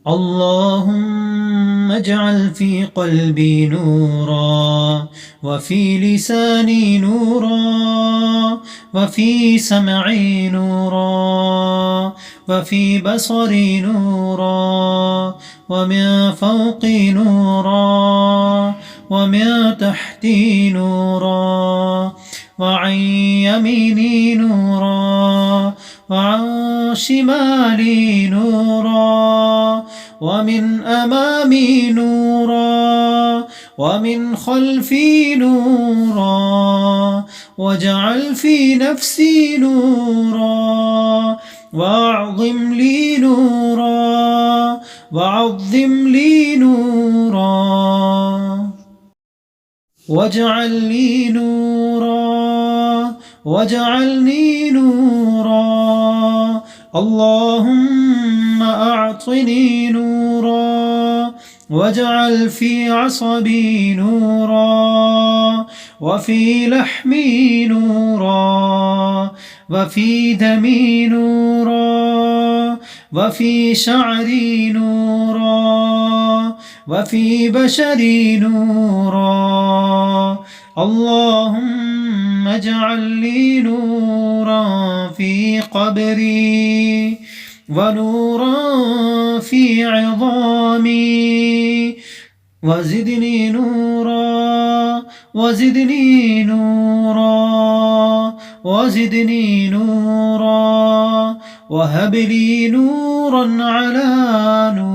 اللهم اجعل في قلبي نورا، وفي لساني نورا، وفي سمعي نورا، وفي بصري نورا، ومن فوقي نورا، ومن تحتي نورا، وعن يميني نورا، وعن شمالي نورا، ومن أمامي نورا، ومن خلفي نورا، واجعل في نفسي نورا، وأعظم لي نورا، وعظم لي نورا، واجعل لي نورا، واجعلني نورا. اللهم أعطني نورا، واجعل في عصبي نورا، وفي لحمي نورا، وفي دمي نورا، وفي شعري نورا، وفي بشري نورا. اللهم اجعل لي نورا في قبري، ونورا في عظامي، وزدني نورا، وزدني نورا، وزدني نورا، وهب لي نورا على نور.